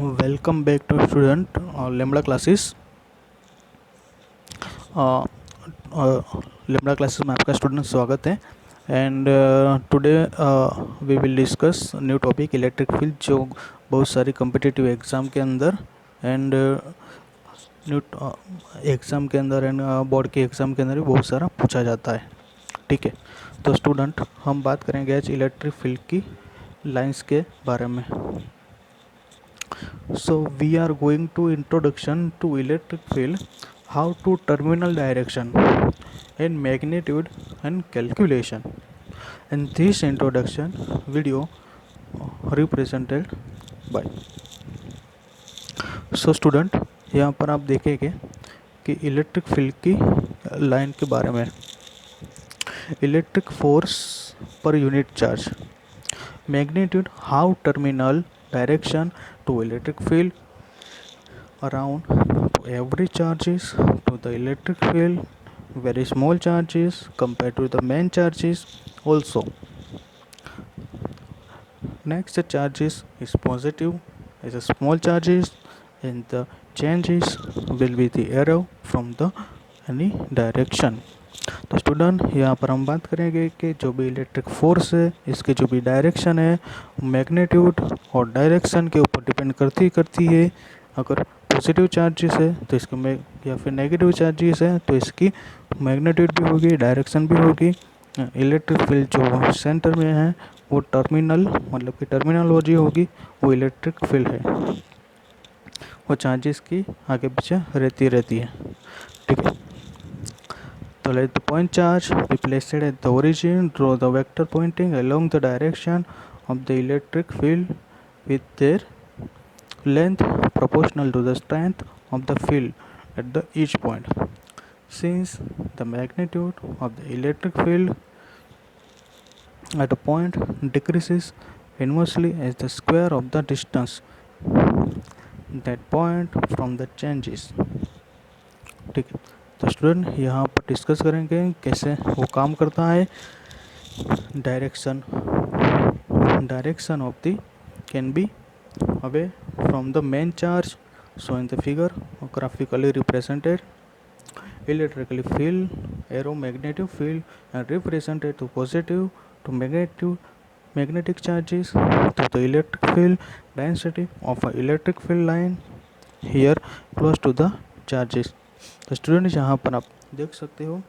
Welcome back to student lambda classes. Lambda classes में आपका student स्वागत है। And today we will discuss new topic electric field, जो बहुत सारी कम्पिटिटिव एग्ज़ाम के अंदर एंड न्यू एग्ज़ाम के अंदर एंड बोर्ड के एग्ज़ाम के अंदर भी बहुत सारा पूछा जाता है। ठीक है, तो स्टूडेंट हम बात करेंगे आज इलेक्ट्रिक फील्ड की लाइंस के बारे में। So we are going to introduction to electric field, how to terminal direction and magnitude and calculation. And this introduction video represented by. So student, यहाँ पर आप देखेंगे कि इलेक्ट्रिक फील्ड की लाइन के बारे में, electric force per unit charge, magnitude, how terminal direction to electric field around to every charges to the electric field, very small charges compared to the main charges. Also next charges is positive as a small charges, and the changes will be the arrow from the any direction. तो student यहाँ पर हम बात करेंगे कि जो भी electric force है, इसके जो भी डायरेक्शन है, मैग्नीट्यूड और डायरेक्शन के ऊपर डिपेंड करती है। अगर पॉजिटिव चार्जेस है तो इसके या फिर नेगेटिव चार्जेस है तो इसकी मैग्नीट्यूड भी होगी, डायरेक्शन भी होगी। इलेक्ट्रिक फील्ड जो सेंटर में है वो टर्मिनल, मतलब कि टर्मिनोलॉजी होगी, वो इलेक्ट्रिक फील्ड है, वो चार्जेस की आगे पीछे रहती है। ठीक है, so let the point charge be placed at the origin. Draw the vector pointing along the direction of the electric field with their length proportional to the strength of the field at the each point. Since the magnitude of the electric field at a point decreases inversely as the square of the distance that point from the changes. ठीक है, तो student यहाँ पर discuss करेंगे कैसे वो काम करता है। Direction of the can be away from the main charge, so in the figure graphically represented electrically field arrow magnetic field and represented to positive to magnetic charges to the electric field density of an electric field line here close to the charges. तो student यहाँ पर आप देख सकते हो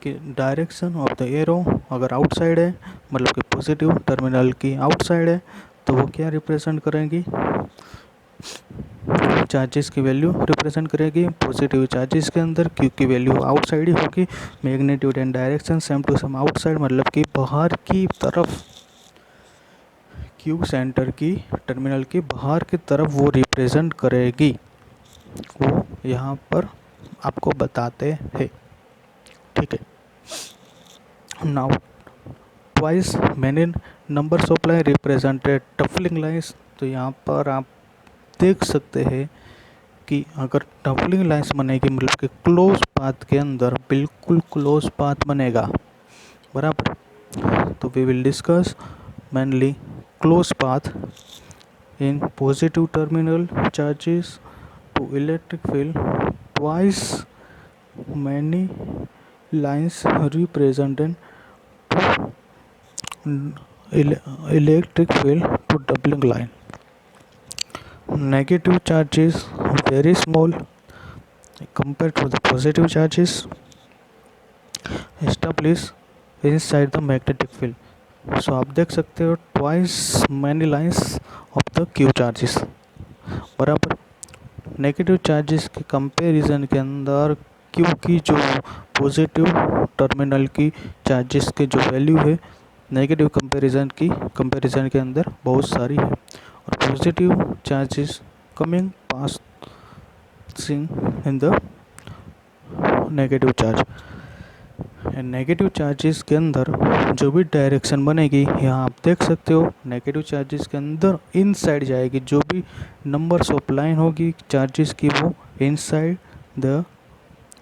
कि direction of the arrow अगर outside है, मतलब कि पॉजिटिव टर्मिनल की आउटसाइड है, तो वो क्या रिप्रेजेंट करेंगी, चार्जेस की वैल्यू रिप्रेजेंट करेगी। पॉजिटिव चार्जेस के अंदर क्यू की वैल्यू आउटसाइड ही होगी। Magnitude and direction same to same outside, मतलब कि बाहर की तरफ, क्यू सेंटर की टर्मिनल की बाहर की तरफ वो रिप्रेजेंट करेगी, वो यहाँ पर आपको बताते हैं। ठीक है, now twice many numbers of line represented टफलिंग लाइन्स। तो यहाँ पर आप देख सकते हैं कि अगर टफलिंग लाइन्स बनेगी, मतलब कि क्लोज पाथ के अंदर बिल्कुल क्लोज पाथ बनेगा, बराबर। तो we will discuss mainly close path in positive terminal charges to electric field. Twice many lines represented to electric field to doubling line. Negative charges very small compared to the positive charges established inside the magnetic field. So आप देख सकते हो twice many lines of the Q charges, बराबर। Negative charges के comparison के अंदर Q की जो पॉजिटिव टर्मिनल की चार्जेस के जो वैल्यू है, नेगेटिव कंपैरिजन के अंदर बहुत सारी है, और positive charges coming passing in the negative charge. And negative charges के अंदर जो भी डायरेक्शन बनेगी, यहाँ आप देख सकते हो नेगेटिव चार्जेस के अंदर इनसाइड जाएगी, जो भी नंबर्स ऑफ लाइन होगी चार्जेस की, वो inside the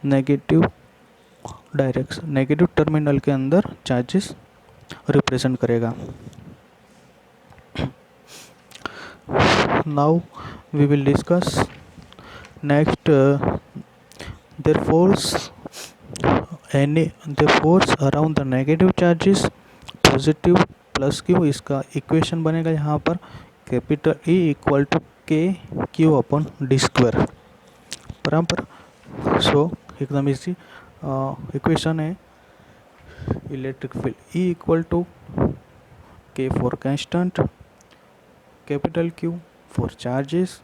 negative direction, negative terminal के अंदर चार्जेस रिप्रेजेंट करेगा। Now we will discuss next their force their force around the negative charges, positive plus Q, इसका इक्वेशन बनेगा यहाँ पर capital E equal to K Q upon D square, बराबर। So एकदम easy equation है electric field E equal to K for constant, capital Q for charges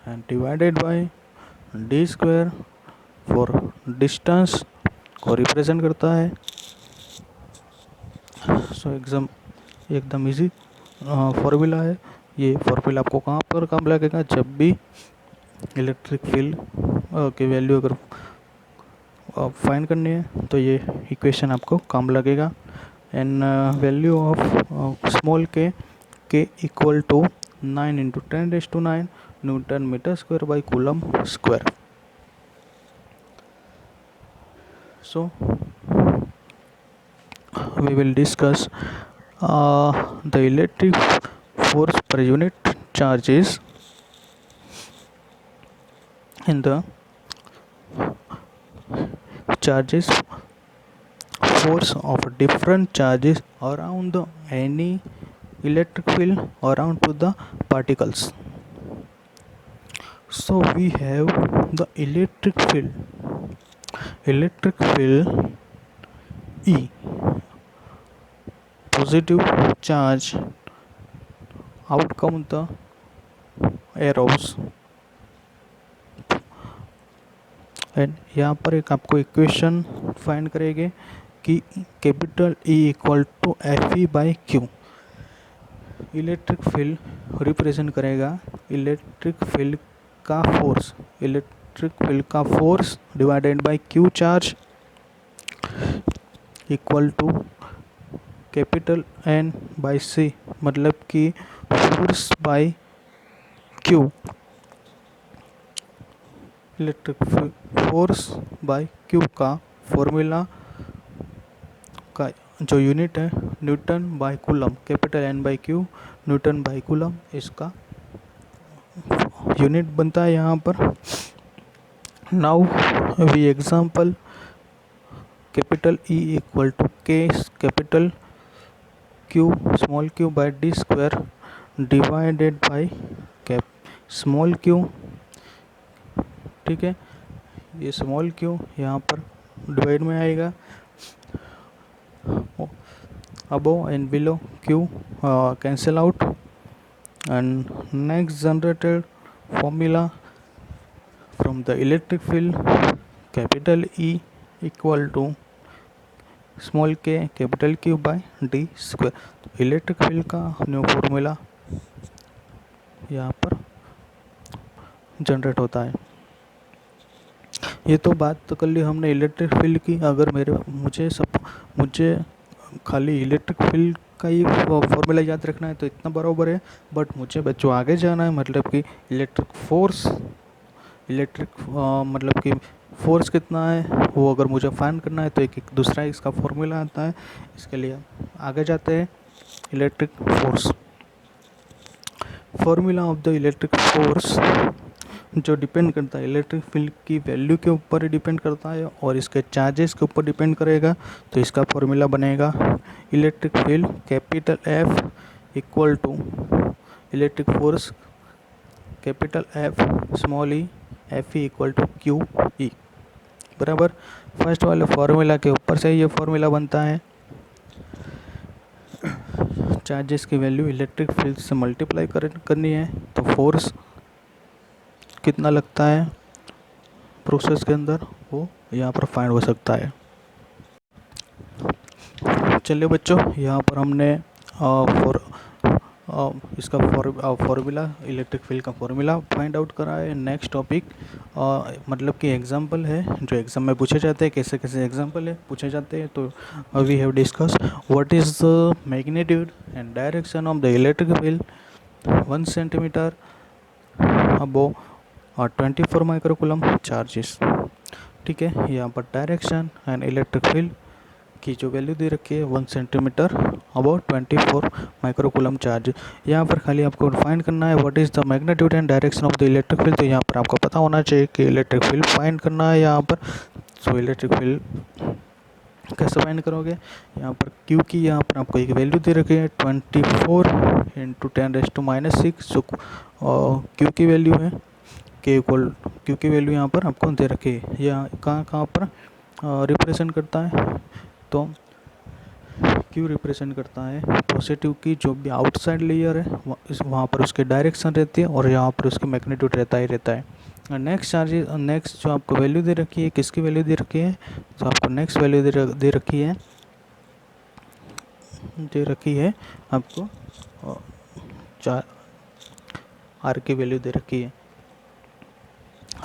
and divided by D square for distance को represent करता है। सो एकदम easy formula है। ये formula आपको कहाँ पर काम लगेगा, जब भी इलेक्ट्रिक फील्ड की वैल्यू अगर फाइंड करनी है तो ये इक्वेशन आपको काम लगेगा। And value of small k equal to 9 into 10⁹ newton metre square by coulomb square. So we will discuss the electric force per unit charges in the charges force of different charges around the any electric field around to the particles. So we have the electric field E, positive charge, outcome the arrows, and यहाँ पर एक आपको equation find करेंगे कि capital E equal to F E by Q electric field represent करेगा electric field का force divided by Q charge equal to capital N by C, मतलब कि force by Q, electric force by Q का formula का जो unit है newton by coulomb, capital N by Q newton by coulomb, इसका unit बनता है यहाँ पर। Now we example capital E equal to K capital Q small q by D square divided by cap small q, ठीक है। ये small q यहाँ पर डिवाइड में आएगा, above and below q cancel out, and next generated formula from the electric field capital E equal to small k capital Q by d square। तो electric field का new formula यहाँ पर generate होता है। ये तो बात तो कर ली हमने इलेक्ट्रिक फील्ड की। अगर मुझे खाली इलेक्ट्रिक फील्ड का ही फॉर्मूला याद रखना है तो इतना बराबर है, बट मुझे बच्चों आगे जाना है, मतलब कि मतलब कि फोर्स कितना है वो अगर मुझे फाइंड करना है तो एक दूसरा इसका फॉर्मूला आता है। इसके लिए आगे जाते हैं। Electric force, formula of the electric force जो डिपेंड करता है इलेक्ट्रिक फील्ड की वैल्यू के ऊपर डिपेंड करता है और इसके चार्जेस के ऊपर डिपेंड करेगा। तो इसका फॉर्मूला बनेगा electric field capital F equal to electric force capital F small e F E equal to Q E, बराबर। फर्स्ट वाले फॉर्मूला के ऊपर से ये फॉर्मूला बनता है। चार्जेस की वैल्यू इलेक्ट्रिक फील्ड से मल्टीप्लाई करनी है तो फोर्स कितना लगता है प्रोसेस के अंदर वो यहाँ पर फाइंड हो सकता है। चलिए बच्चों, यहाँ पर हमने इसका फॉर्मूला इलेक्ट्रिक फील्ड का फॉर्मूला फाइंड आउट करा है। नेक्स्ट टॉपिक मतलब कि एग्जांपल है जो एग्जाम में पूछे जाते हैं, कैसे कैसे एग्जांपल है पूछे जाते हैं। तो we have discuss what is the magnitude and direction of the electric field 1 centimetre above 24 microcoulomb charges, ठीक है। यहाँ पर डायरेक्शन एंड इलेक्ट्रिक फील्ड की जो वैल्यू दे रखी है 1 सेंटीमीटर अबाउट 24 माइक्रोकूलम चार्ज। यहाँ पर खाली आपको फाइंड करना है what is the magnitude and direction of the electric field. तो यहाँ पर आपको पता होना चाहिए कि इलेक्ट्रिक फील्ड फाइंड करना है यहाँ पर। सो इलेक्ट्रिक फील्ड कैसे फाइंड करोगे, यहाँ पर क्यू की यहाँ पर आपको एक वैल्यू दे रखी है 24 इंटू 10⁻⁻⁶। सो क्यू की वैल्यू है क्यू की वैल्यू यहाँ पर आपको दे रखी है। यहाँ कहाँ पर रिप्रेजेंट करता है, तो क्यू रिप्रेजेंट करता है पॉजिटिव की जो भी आउटसाइड लेयर है वहाँ पर उसकी डायरेक्शन रहती है और यहाँ पर उसकी मैग्नीट्यूड रहता ही रहता है। नेक्स्ट चार्जेस, नेक्स्ट जो आपको वैल्यू दे रखी है, किसकी वैल्यू दे रखी है, तो आपको नेक्स्ट वैल्यू दे रखी है आपको चार आर की वैल्यू दे रखी है,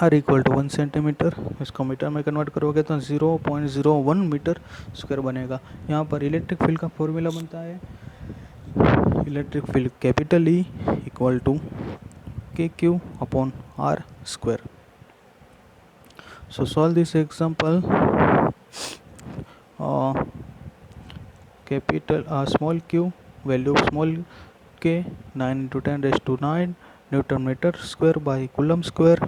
आर इक्वल टू 1 सेंटीमीटर। इसको मीटर में कन्वर्ट करोगे तो 0.01 मीटर स्क्वायर बनेगा। यहाँ पर इलेक्ट्रिक फील्ड का फॉर्मूला बनता है electric field capital E equal to K Q upon R square. So solve this example. Small q value of small k 9 into 10 raised to 9 Newton meter square by Coulomb square,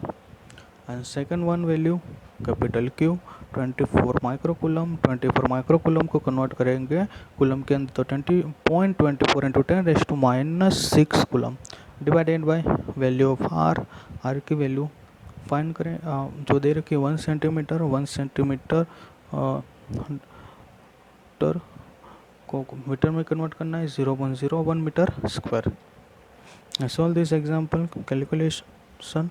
and second one value capital Q 24 microcoulomb. 24 microcoulomb को convert करेंगे coulomb के अंदर तो 20.24 into 10⁻⁻⁶ coulomb divided by value of R की value find करें जो दे रखी है 1 सेंटीमीटर। 1 सेंटीमीटर को मीटर में कन्वर्ट करना है 0.01 metre square. Solve this example calculation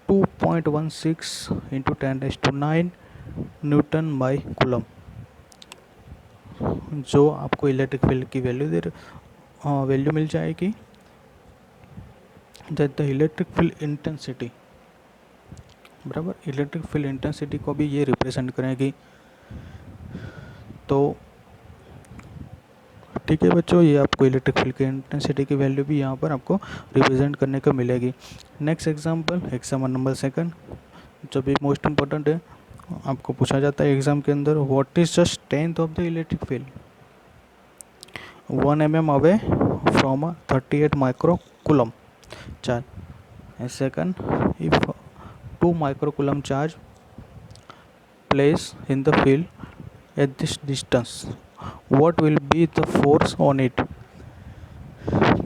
2.16 into 10⁻⁹ newton by coulomb. जो आपको इलेक्ट्रिक फील्ड की वैल्यू मिल जाएगी that the electric field intensity बराबर इलेक्ट्रिक फील्ड इंटेंसिटी को भी ये रिप्रेजेंट करेगी। तो ठीक है बच्चों, ये आपको इलेक्ट्रिक फील्ड की इंटेंसिटी की वैल्यू भी यहाँ पर आपको रिप्रेजेंट करने को मिलेगी। नेक्स्ट एग्जांपल एग्जाम नंबर 2 जो भी मोस्ट इम्पोर्टेंट है, आपको पूछा जाता है एग्जाम के अंदर what is the strength of the electric field 1 mm away from 38 microcoulomb charge, and second if 2 microcoulomb charge place in the field at this distance what will be the force on it।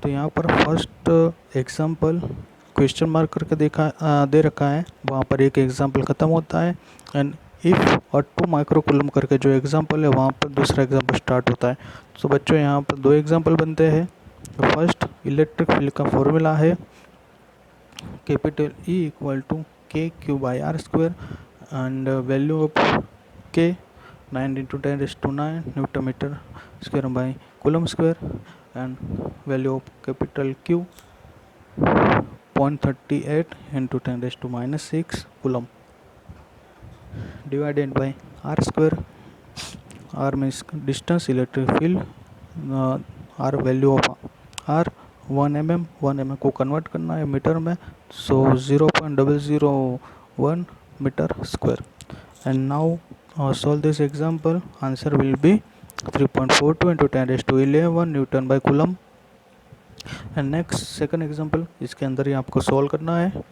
तो यहाँ पर first example question mark करके दे रखा है, वहाँ पर एक example ख़त्म होता है एंड इफ़ और 2 माइक्रोकूलम करके जो एग्जांपल है वहाँ पर दूसरा एग्जांपल स्टार्ट होता है। तो बच्चों यहाँ पर 2 एग्जांपल बनते हैं। फर्स्ट इलेक्ट्रिक फील्ड का फॉर्मूला है capital E equal to K Q by R square and value of K 9 into 10⁻⁹ Newton meter square by Coulomb square, and value of capital Q 0.38 into 10⁻⁶ Coulomb divided by R square। R means distance electric field, R value of R 1 mm, 1 mm को convert करना है metre में, so 0.001 metre square. And now solve this example, answer will be 3.42 into 10⁻11 Newton by Coulomb। And next second example, इसके अंदर ही आपको solve करना है।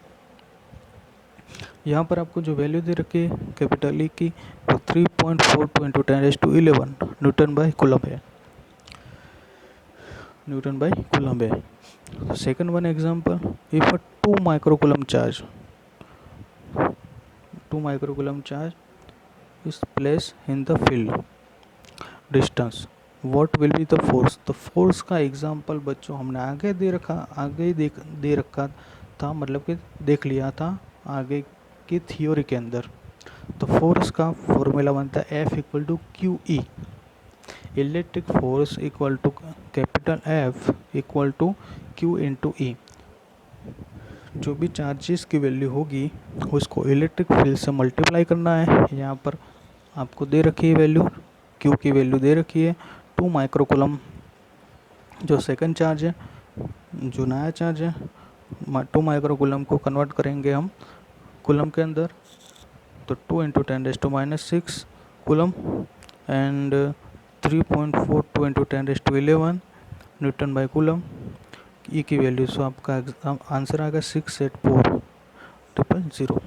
यहाँ पर आपको जो वैल्यू दे रखी है कैपिटल ई की वो 3.42 इंटू 10⁻11 न्यूटन बाय कूलम है। Second one example, if a 2 microcoulomb charge is placed in the field distance what will be the force। तो फोर्स का एग्जांपल बच्चों हमने आगे दे रखा था, मतलब कि देख लिया था आगे की थ्योरी के अंदर। तो फोर्स का फॉर्मूला बनता है F equal to Q E, electric force equal to capital F equal to Q into E. जो भी चार्जेस की वैल्यू होगी उसको इलेक्ट्रिक फील्ड से मल्टीप्लाई करना है। यहाँ पर आपको दे रखी है वैल्यू, क्यू की वैल्यू दे रखी है 2 माइक्रोकूलम जो सेकंड चार्ज है, जो नया चार्ज है 2 माइक्रोकूलम को कन्वर्ट करेंगे हम कूलम के अंदर, तो 2 into 10⁻⁶ coulomb and 3.42 into 10⁻11 newton by coulomb. E की वैल्यू, सो आपका आंसर आएगा 684,000।